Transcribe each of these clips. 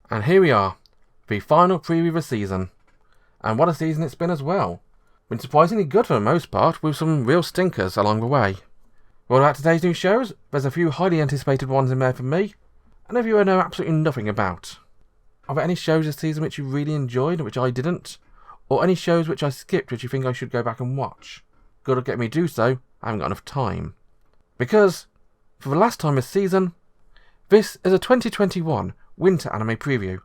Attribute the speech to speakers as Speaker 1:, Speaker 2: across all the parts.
Speaker 1: And here we are, the final preview of the season. And what a season it's been as well. Been surprisingly good for the most part, with some real stinkers along the way. Well, about today's new shows, there's a few highly anticipated ones in there for me, and a few I know absolutely nothing about. Are there any shows this season which you really enjoyed, which I didn't? Or any shows which I skipped which you think I should go back and watch? Good luck getting me to do so, I haven't got enough time. Because, for the last time this season, this is a 2021 winter anime preview,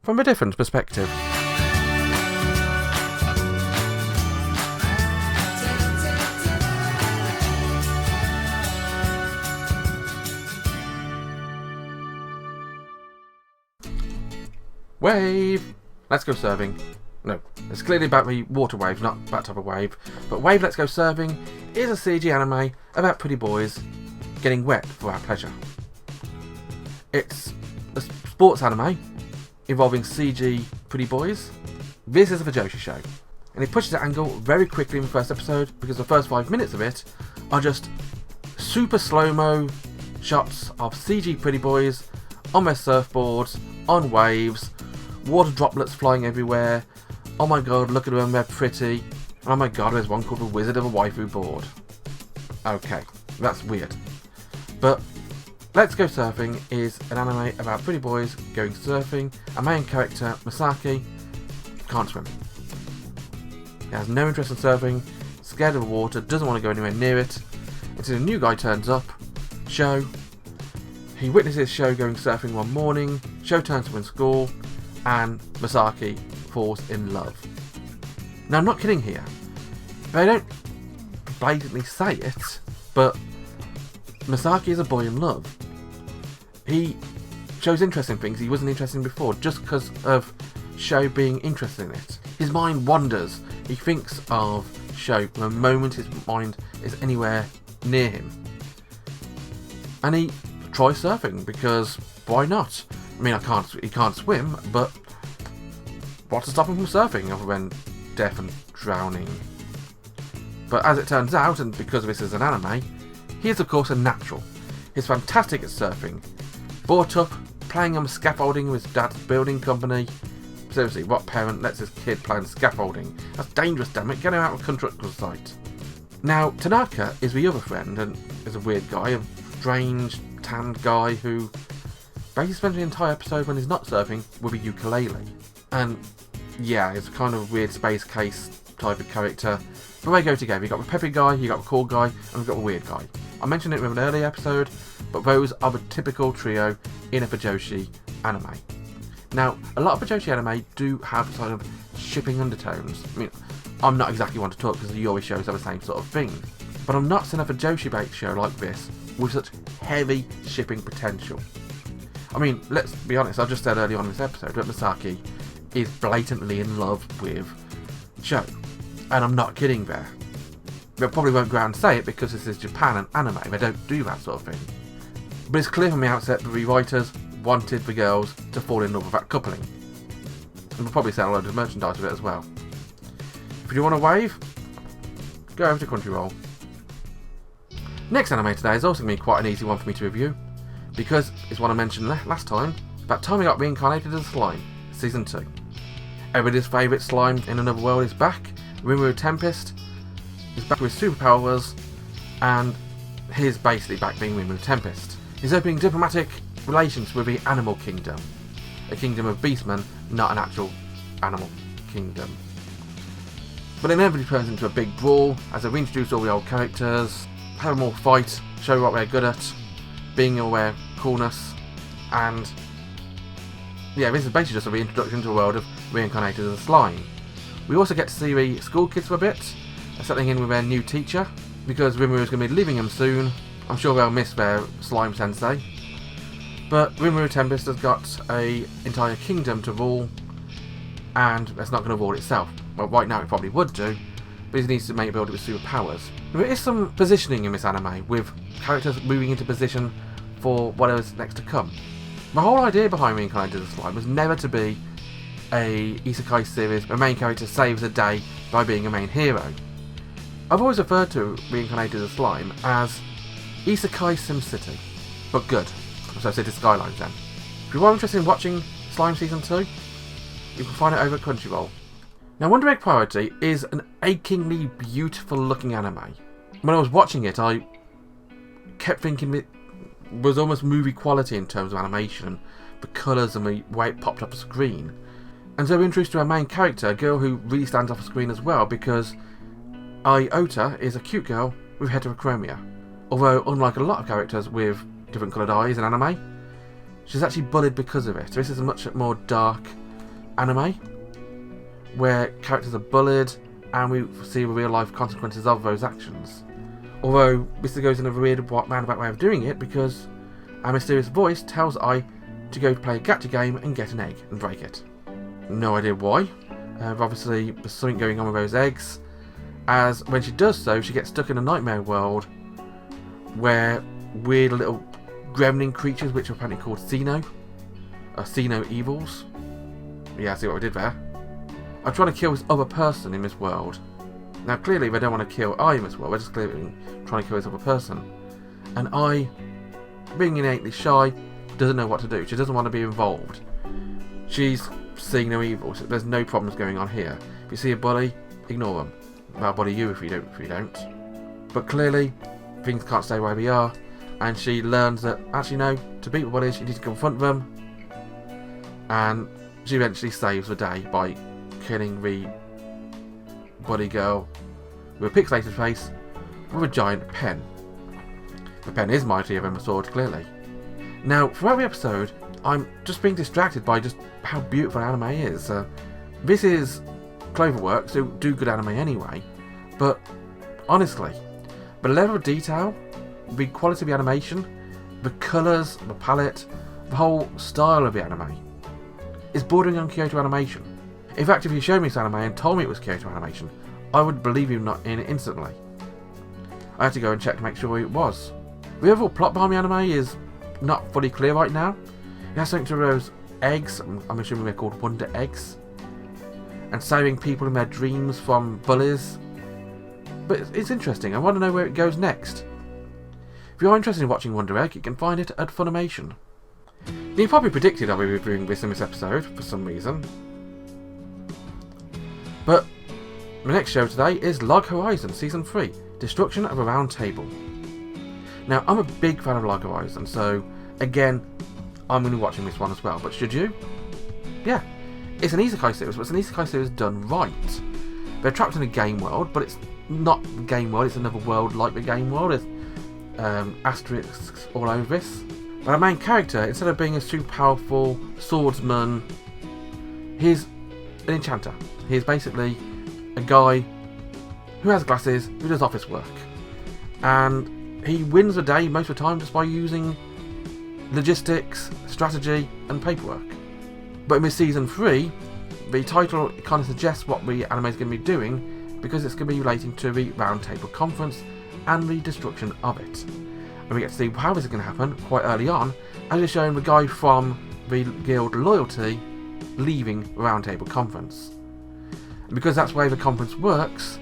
Speaker 1: from a different perspective. Wave! Let's Go Surfing. No, it's clearly about the water wave, not that type of wave. But Wave Let's Go Surfing is a CG anime about pretty boys getting wet for our pleasure. It's a sports anime involving CG pretty boys. This is a Fujoshi show, and it pushes the angle very quickly in the first episode because the first 5 minutes of it are just super slow-mo shots of CG pretty boys on their surfboards, on waves, water droplets flying everywhere. Oh my god, look at them, they're pretty. Oh my god, there's one called the Wizard of a Waifu Board. Okay, that's weird. But Let's Go Surfing is an anime about pretty boys going surfing. A main character, Masaki, can't swim. He has no interest in surfing, scared of the water, doesn't want to go anywhere near it, until a new guy turns up, Sho. He witnesses Sho going surfing one morning, Sho turns up in school, and Masaki falls in love. Now, I'm not kidding here. They don't blatantly say it, but Masaki is a boy in love. He shows interest in things he wasn't interested in before, just because of Sho being interested in it. His mind wanders. He thinks of Sho from the moment his mind is anywhere near him. And he tries surfing, because why not? I mean, he can't swim, but what's to stop him from surfing other than death and drowning? But as it turns out, and because this is an anime, he is of course a natural. He's fantastic at surfing. Brought up playing on scaffolding with his dad's building company. Seriously, what parent lets his kid play on scaffolding? That's dangerous, damn it. Get him out of the construction site. Now, Tanaka is the other friend, and is a weird guy, a strange, tanned guy who basically spends the entire episode when he's not surfing with a ukulele. And yeah, it's kind of a weird space case type of character. But they go together. You've got the peppy guy, you've got the cool guy, and we've got the weird guy. I mentioned it with an earlier episode, but those are the typical trio in a Fujoshi anime. Now, a lot of Fujoshi anime do have sort of shipping undertones. I mean, I'm not exactly one to talk because the Yuri shows have the same sort of thing. But I'm not seeing a Fujoshi-based show like this with such heavy shipping potential. I mean, let's be honest, I just said earlier on in this episode that Masaki is blatantly in love with Sho. And I'm not kidding there. They probably won't go out and say it because this is Japan and anime, they don't do that sort of thing. But it's clear from the outset that the writers wanted the girls to fall in love with that coupling. And we'll probably sell a load of merchandise with it as well. If you want a wave, go over to Crunchyroll. Next anime today is also going to be quite an easy one for me to review, because it's one I mentioned last time, about time we got Reincarnated as a Slime, Season 2. Everybody's favourite slime in another world is back. Rimuru Tempest is back with superpowers, and he's basically back being Rimuru Tempest. He's opening diplomatic relations with the animal kingdom. A kingdom of beastmen, not an actual animal kingdom. But it inevitably turns into a big brawl as they reintroduce all the old characters, have them all fight, show what they're good at, being aware coolness, and yeah, this is basically just a reintroduction to the world of Reincarnated as a Slime. We also get to see the school kids for a bit, settling in with their new teacher, because Rimuru is going to be leaving them soon. I'm sure they'll miss their slime sensei. But Rimuru Tempest has got an entire kingdom to rule, and it's not going to rule itself. Well, right now it probably would do, but he needs to make it build it with superpowers. There is some positioning in this anime, with characters moving into position for whatever's next to come. The whole idea behind Reincarnated as a Slime was never to be a isekai series where a main character saves the day by being a main hero. I've always referred to Reincarnated as a Slime as Isekai SimCity, but good. So City Skylines then. If you are interested in watching Slime Season 2. You can find it over at Crunchyroll. Now, Wonder Egg Priority is an achingly beautiful looking anime. When I was watching it, I kept thinking it was almost movie quality in terms of animation, the colours and the way it popped up the screen. And so we're introduced to our main character, a girl who really stands off the screen as well, because Iota is a cute girl with heterochromia. Although, unlike a lot of characters with different coloured eyes in anime, she's actually bullied because of it. This is a much more dark anime, where characters are bullied and we see the real life consequences of those actions. Although this goes in a weird roundabout way of doing it, because a mysterious voice tells I to go play a gacha game and get an egg and break it. No idea why. Obviously there's something going on with those eggs, as when she does so she gets stuck in a nightmare world where weird little gremlin creatures, which are apparently called Xeno evils. Yeah, I see what we did there. I'm trying to kill this other person in this world. Now clearly they don't want to kill I in this world, they're just clearly trying to kill this other person. And I, being innately shy, doesn't know what to do. She doesn't want to be involved. She's seeing no evil, so there's no problems going on here. If you see a bully, ignore them. They'll bully you if you don't. But clearly, things can't stay where they are, and she learns that, actually no, to beat the bullies you need to confront them. And she eventually saves the day by killing the bully girl with a pixelated face with a giant pen. The pen is mightier than the sword, clearly. Now, throughout the episode, I'm just being distracted by just how beautiful anime is. This is Cloverworks, who do good anime anyway, but honestly, the level of detail, the quality of the animation, the colours, the palette, the whole style of the anime is bordering on Kyoto Animation. In fact, if you showed me this anime and told me it was Kyoto Animation, I would believe you not in it instantly. I had to go and check to make sure it was. The overall plot behind the anime is not fully clear right now. It has something to do with those eggs, I'm assuming they're called Wonder Eggs, and saving people in their dreams from bullies. But it's interesting, I want to know where it goes next. If you're interested in watching Wonder Egg, you can find it at Funimation. You probably predicted I'll be reviewing this in this episode, for some reason. But the next show today is Log Horizon Season 3, Destruction of a Round Table. Now, I'm a big fan of Log Horizon, so again, I'm going to be watching this one as well, but should you? Yeah. It's an isekai series, but it's an isekai series done right. They're trapped in a game world, but it's not the game world, it's another world like the game world. There's asterisks all over this. But our main character, instead of being a super powerful swordsman, he's an enchanter. He's basically a guy who has glasses, who does office work. And he wins the day most of the time just by using logistics, strategy and paperwork. But in this season 3, the title kind of suggests what the anime is going to be doing, because it's going to be relating to the Round Table Conference and the destruction of it. And we get to see how this is going to happen quite early on, as we're showing the guy from the guild Loyalty leaving the Round Table Conference. And because that's the way the conference works,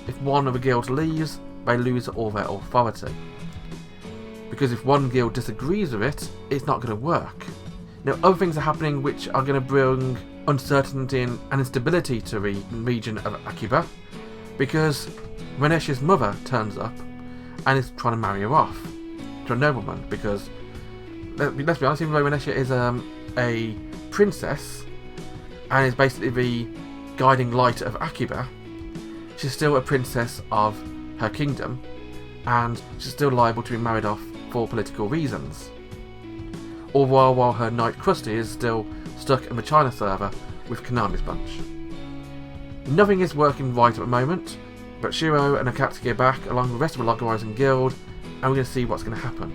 Speaker 1: if one of the guilds leaves, they lose all their authority. Because if one guild disagrees with it, it's not going to work. Now, other things are happening which are going to bring uncertainty and instability to the region of Akiba, because Renessia's mother turns up and is trying to marry her off to a nobleman, because, let's be honest, even though Renessia is a princess and is basically the guiding light of Akiba, she's still a princess of her kingdom, and she's still liable to be married off for political reasons. All while her knight Krusty is still stuck in the China server with Konami's bunch. Nothing is working right at the moment, but Shiro and Akatsuki are back along with the rest of the Log Horizon Guild, and we're going to see what's going to happen.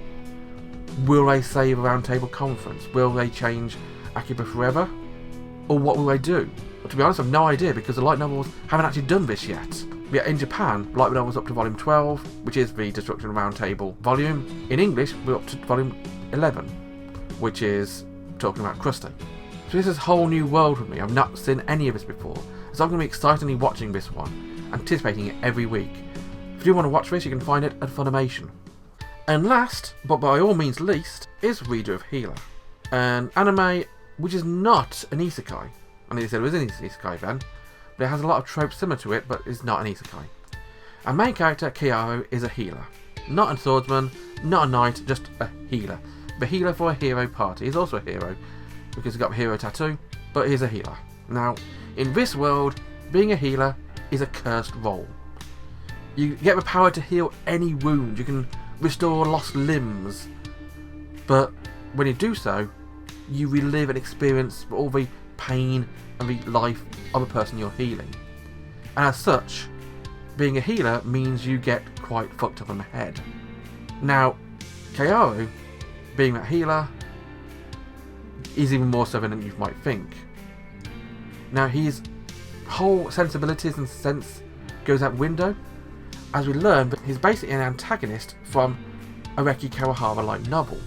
Speaker 1: Will they save a Round Table Conference? Will they change Akiba forever? Or what will they do? Well, to be honest, I've no idea, because the light novels haven't actually done this yet. Yet in Japan, light novels up to volume 12, which is the Destruction of Round Table volume. In English, we're up to volume 11, which is talking about Krusty. So this is a whole new world for me. I've not seen any of this before, so I'm going to be excitedly watching this one, anticipating it every week. If you do want to watch this, you can find it at Funimation. And last, but by all means least, is Reader of Healer, an anime which is not an isekai. I mean, they said it was an isekai then, but it has a lot of tropes similar to it, but it's not an isekai. Our main character, Kyoto, is a healer. Not a swordsman, not a knight, just a healer. The healer for a hero party. He's also a hero, because he's got a hero tattoo, but he's a healer. Now, in this world, being a healer is a cursed role. You get the power to heal any wound, you can restore lost limbs, but when you do so, you relive and experience all the pain and the life of the person you're healing. And as such, being a healer means you get quite fucked up in the head. Now, Kaoru, being that healer, is even more so than you might think. Now, his whole sensibilities and sense goes out window, as we learn that he's basically an antagonist from a Reki Kawahara-like novel.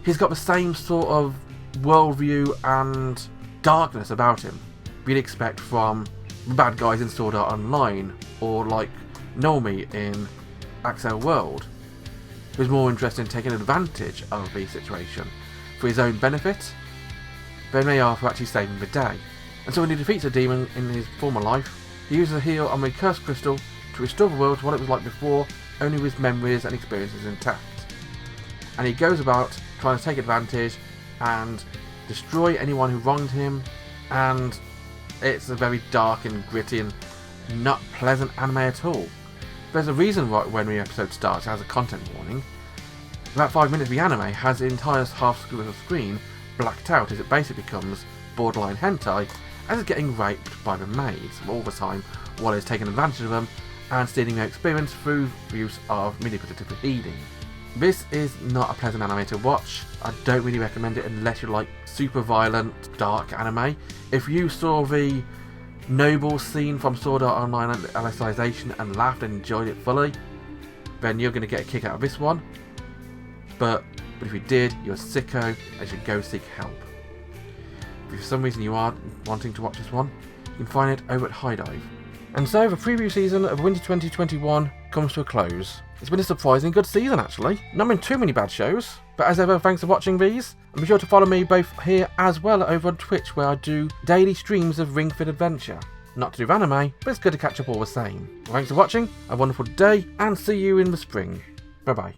Speaker 1: He's got the same sort of worldview and darkness about him you'd expect from the bad guys in Sword Art Online, or like Nomi in Axel World, who's more interested in taking advantage of the situation for his own benefit than they are for actually saving the day. And so when he defeats a demon in his former life, he uses a heal on the cursed crystal to restore the world to what it was like before, only with memories and experiences intact. And he goes about trying to take advantage and destroy anyone who wronged him, and it's a very dark and gritty and not pleasant anime at all. There's a reason why when the episode starts it has a content warning. About 5 minutes of the anime has the entire half of the screen blacked out, as it basically becomes borderline hentai, as it's getting raped by the maids all the time while it's taking advantage of them and stealing their experience through the use of manipulative healing. This is not a pleasant anime to watch. I don't really recommend it unless you like super violent, dark anime. If you saw the noble scene from Sword Art Online Alicization and laughed and enjoyed it fully, then you're going to get a kick out of this one. But if you did, you're a sicko and should go seek help. If for some reason you are wanting to watch this one, you can find it over at High Dive. And so the preview season of Winter 2021 comes to a close. It's been a surprisingly good season actually, not been too many bad shows, but as ever thanks for watching these, and be sure to follow me both here as well over on Twitch, where I do daily streams of Ring Fit Adventure. Not to do with anime, but it's good to catch up all the same. Well, thanks for watching, have a wonderful day, and see you in the spring. Bye bye.